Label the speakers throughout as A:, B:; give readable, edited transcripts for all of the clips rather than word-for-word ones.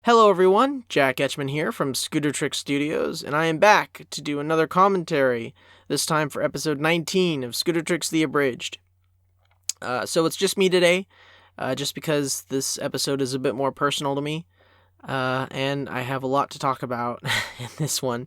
A: Hello everyone, Jack Etchman here from Scootertrix Studios, and I am back to do another commentary, this time for episode 19 of Scootertrix the Abridged. So it's just me today, just because this episode is a bit more personal to me, and I have a lot to talk about in this one.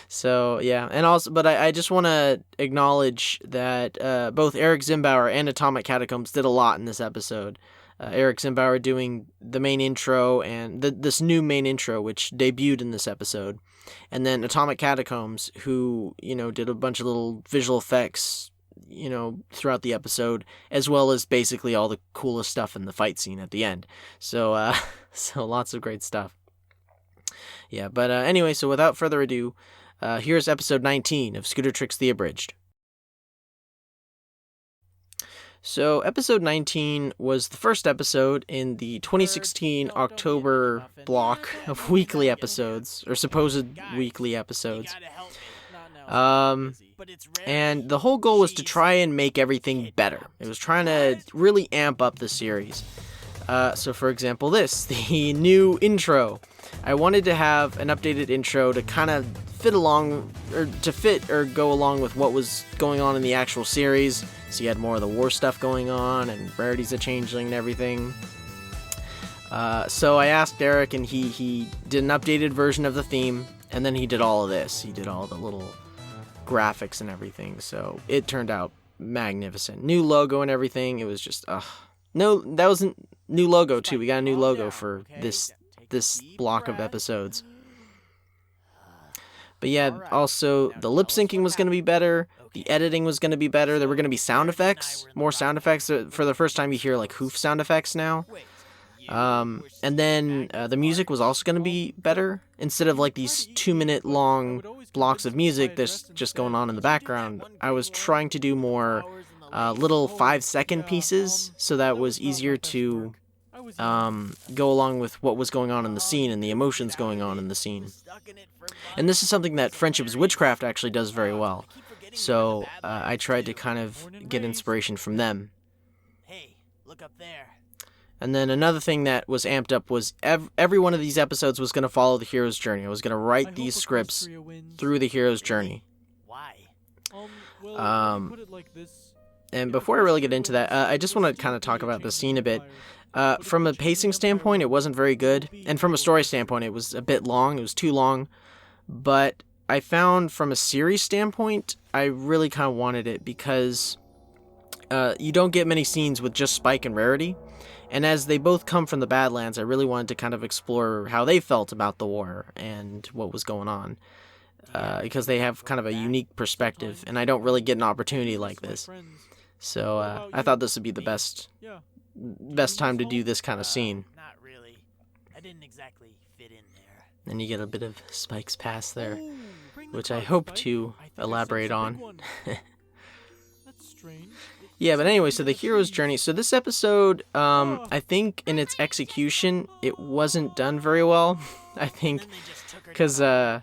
A: So yeah, and also, but I just want to acknowledge that both Eric Zimbauer and Atomic Catacombs did a lot in this episode. Eric Zimbauer doing the main intro and this new main intro, which debuted in this episode. And then Atomic Catacombs, who, did a bunch of little visual effects, throughout the episode, as well as basically all the coolest stuff in the fight scene at the end. So, so lots of great stuff. Yeah, but anyway, so without further ado, here's episode 19 of Scootertrix the Abridged. So, episode 19 was the first episode in the 2016 October block of weekly episodes, or supposed weekly episodes. And the whole goal was to try and make everything better. It was trying to really amp up the series. So, for example, the new intro. I wanted to have an updated intro to kind of fit along, or go along with what was going on in the actual series. So you had more of the war stuff going on, and Rarity's a changeling and everything. So I asked Eric, and he did an updated version of the theme, and then he did all of this. He did all the little graphics and everything, so it turned out magnificent. New logo and everything. It was just, No, that wasn't new logo, too. We got a new logo for this block of episodes. But yeah, also, the lip-syncing was going to be better. The editing was going to be better. There were going to be sound effects, more sound effects. For the first time, you hear, hoof sound effects now. And then the music was also going to be better. Instead of, these 2-minute-long blocks of music that's just going on in the background, I was trying to do more little 5-second pieces, so that was easier to go along with what was going on in the scene and the emotions going on in the scene. And this is something that Friendship's Witchcraft actually does very well. So I tried to kind of get inspiration from them.
B: Hey, look up there.
A: And then another thing that was amped up was every one of these episodes was going to follow the hero's journey. I was going to write these scripts through the hero's journey.
B: Why?
A: And before I really get into that, I just want to kind of talk about the scene a bit. From a pacing standpoint, it wasn't very good. And from a story standpoint, it was a bit long. It was too long. But I found from a series standpoint, I really kind of wanted it because you don't get many scenes with just Spike and Rarity. And as they both come from the Badlands, I really wanted to kind of explore how they felt about the war and what was going on. Because they have kind of a unique perspective, and I don't really get an opportunity like this. So I thought this would be the best time to do this kind of scene.
B: Not really. I didn't exactly fit in there.
A: And you get a bit of Spike's past there, which I hope to elaborate on.
C: That's strange.
A: Yeah, but anyway, so the hero's journey. So this episode, I think in its execution, it wasn't done very well. I think because it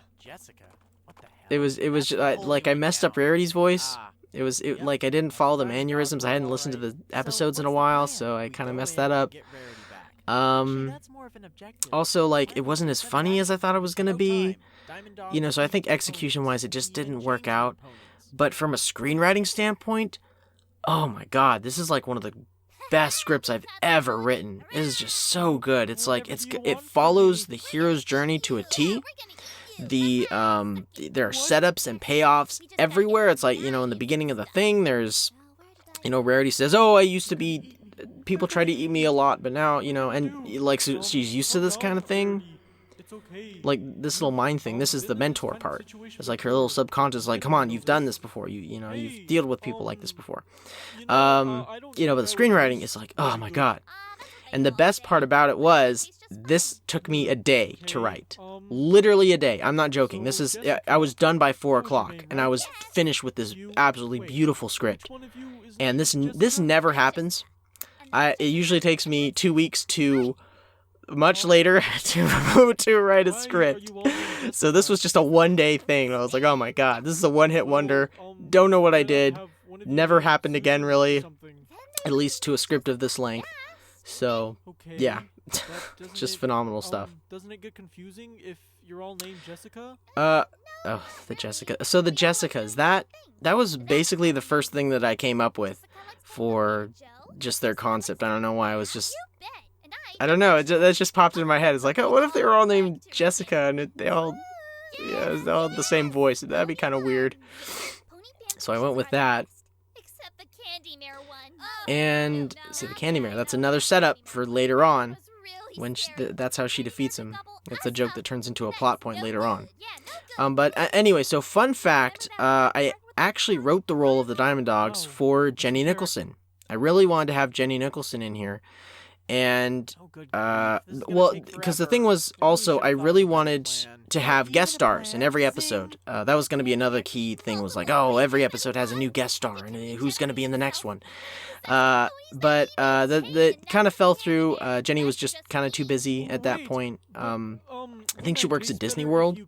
A: was I messed up Rarity's voice. I didn't follow the mannerisms. I hadn't listened to the episodes in a while, so I kind of messed that up. Also, it wasn't as funny as I thought it was going to be. So I think execution-wise, it just didn't work out. But from a screenwriting standpoint, oh my god, this is one of the best scripts I've ever written. It is just so good. It follows the hero's journey to a T. There are setups and payoffs everywhere. It's in the beginning of the thing, there's, Rarity says, "Oh, I used to be, people try to eat me a lot, but now, so she's used to this kind of thing. This little mind thing, this is the mentor part. It's her little subconscious, come on, you've done this before, you've dealt with people like this before. But the screenwriting is oh my god. And the best part about it was, this took me a day to write. Literally a day. I'm not joking. I was done by 4 o'clock, and I was finished with this absolutely beautiful script. And this never happens. It usually takes me 2 weeks to much later to write a script. So this was just a one-day thing. I was oh my god, this is a one-hit wonder. Don't know what I did. Never happened again, really. At least to a script of this length. So,
C: Okay.
A: yeah,
C: but doesn't
A: just
C: it,
A: phenomenal stuff.
C: Doesn't it get confusing if you're all named Jessica?
A: Oh, the Jessica. So the Jessicas, that was basically the first thing that I came up with for just their concept. I don't know why. I don't know. That just popped into my head. It's like, oh, what if they were all named Jessica and they all had the same voice? That'd be kind of weird. So I went with that. And see, the Candy Mare, that's another setup for later on, when that's how she defeats him. It's a joke that turns into a plot point later on. But anyway, so fun fact, I actually wrote the role of the Diamond Dogs for Jenny Nicholson. I really wanted to have Jenny Nicholson in here. And, well, because the thing was also, I really wanted to have guest stars in every episode. That was going to be another key thing, was like, oh, every episode has a new guest star, and who's going to be in the next one? But that kind of fell through. Jenny was just kind of too busy at that point. I think she works at Disney World.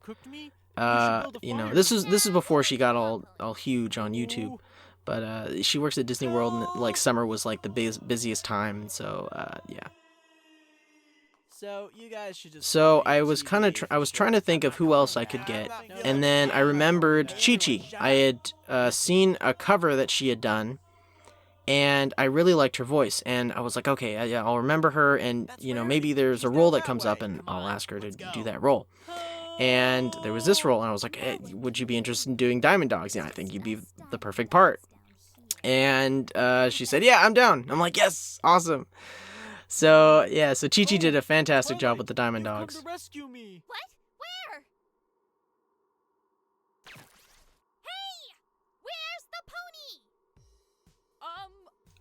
A: This is before she got all huge on YouTube. But she works at Disney World, and like summer was like the busiest time. So yeah.
B: So you guys should just.
A: So I was I was trying to think of who else I could get, and then I remembered Chi-Chi. I had seen a cover that she had done, and I really liked her voice, and I was like, okay, yeah, I'll remember her, and maybe there's a role that comes up, and I'll ask her to do that role. And there was this role, and I was like, hey, would you be interested in doing Diamond Dogs? I think you'd be the perfect part. And she said, yeah, I'm down. I'm like, yes, awesome. So, yeah, so Chi-Chi did a fantastic job with the Diamond Dogs.
C: Come to rescue me.
D: What? Where? Hey! Where's the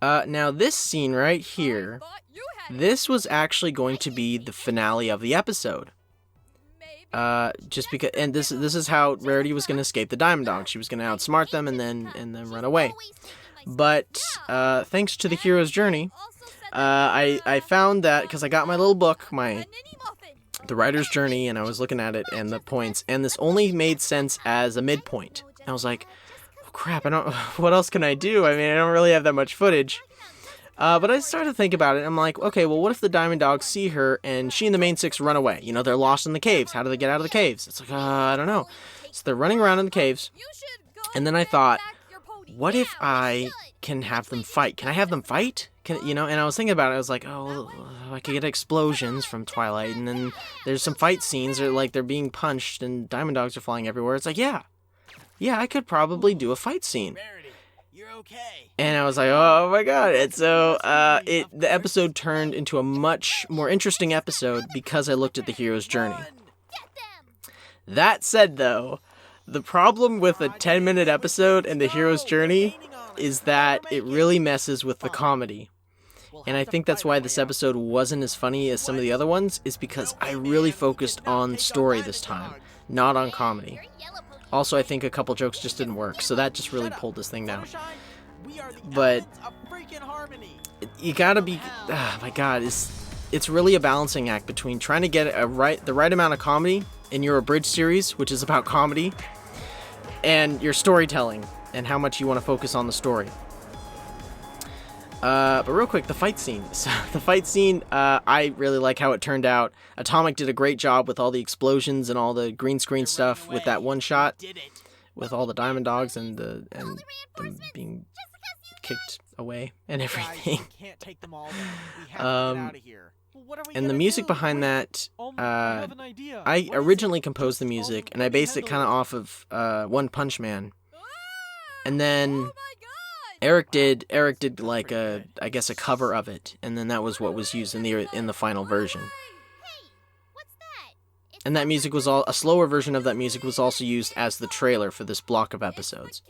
D: pony?
A: Now this scene right here, this was actually going to be the finale of the episode. Just because, and this is how Rarity was going to escape the Diamond Dogs. She was going to outsmart them and then run away. But thanks to the hero's journey, I found that, because I got my little book, the writer's journey, and I was looking at it and the points, and this only made sense as a midpoint. And I was like, oh, crap, what else can I do? I mean, I don't really have that much footage. But I started to think about it, and I'm like, okay, well, what if the Diamond Dogs see her, and she and the main six run away? They're lost in the caves. How do they get out of the caves? It's like, I don't know. So they're running around in the caves, and then I thought, what if I can have them fight? Can I have them fight? And I was thinking about it. I was like, oh, I could get explosions from Twilight, and then there's some fight scenes, or like they're being punched, and Diamond Dogs are flying everywhere. It's like, yeah, I could probably do a fight scene.
B: You're okay.
A: And I was like, oh my god. And so the episode turned into a much more interesting episode because I looked at the hero's journey. That said, though, the problem with a 10-minute episode and the hero's journey is that it really messes with the comedy. And I think that's why this episode wasn't as funny as some of the other ones, is because I really focused on story this time, not on comedy. Also, I think a couple jokes just didn't work, so that just really pulled this thing down. But you gotta be, oh my god, it's really a balancing act between trying to get the right amount of comedy in your Abridged series, which is about comedy, and your storytelling, and how much you want to focus on the story. But real quick, the fight scene. So the fight scene, I really like how it turned out. Atomic did a great job with all the explosions and all the green screen stuff with that one shot, with all the Diamond Dogs and them being kicked away and everything. And the music behind that, I originally composed the music, and I based it kind of off of One Punch Man. And then Eric did like a cover of it, and then that was what was used in the final version. And that music was a slower version of that music was also used as the trailer for this block of episodes.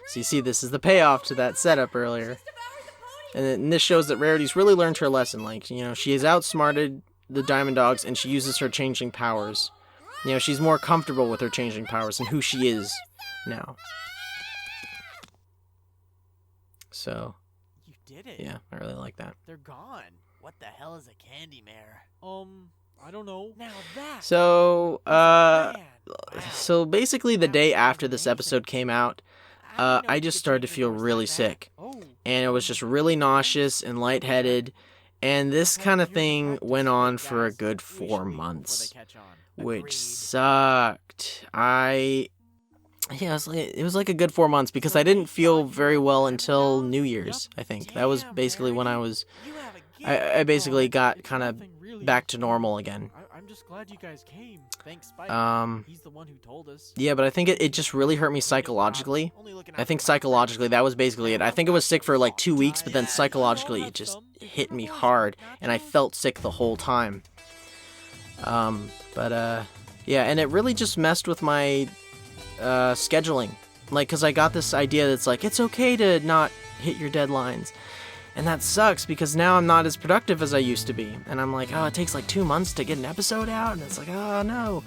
A: So you see, this is the payoff to that setup earlier. And this shows that Rarity's really learned her lesson. Like, she has outsmarted the Diamond Dogs, and she uses her changing powers. She's more comfortable with her changing powers and who she is now. So,
B: you did it.
A: Yeah, I really like that.
B: They're gone. What the hell is a candy mare?
C: I don't know.
B: Now that.
A: So,
B: man. Wow.
A: so basically the day after this episode came out, I just started to feel really sick. And it was just really nauseous and lightheaded. And this kind of thing went on for a good 4 months, which sucked. Yeah, it was like a good 4 months because I didn't feel very well until New Year's, I think. That was basically when I basically got kind of back to normal again.
C: I'm just glad you guys came.
B: Thanks, Spike.
C: He's the one who told us.
A: Yeah, but I think it just really hurt me psychologically. I think psychologically that was basically it. I think I was sick for like 2 weeks, but then psychologically it just hit me hard, and I felt sick the whole time. Yeah, and it really just messed with my scheduling. Like, because I got this idea that's like, it's okay to not hit your deadlines. And that sucks because now I'm not as productive as I used to be. And I'm like, oh, it takes like 2 months to get an episode out. And it's like, oh, no.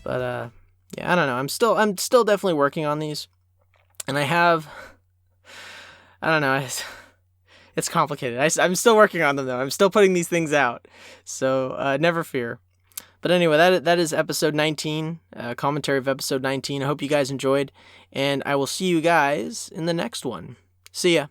A: But, yeah, I don't know. I'm still definitely working on these. And I don't know. It's complicated. I'm still working on them, though. I'm still putting these things out. So, never fear. But anyway, that is episode 19, commentary of episode 19. I hope you guys enjoyed. And I will see you guys in the next one. See ya.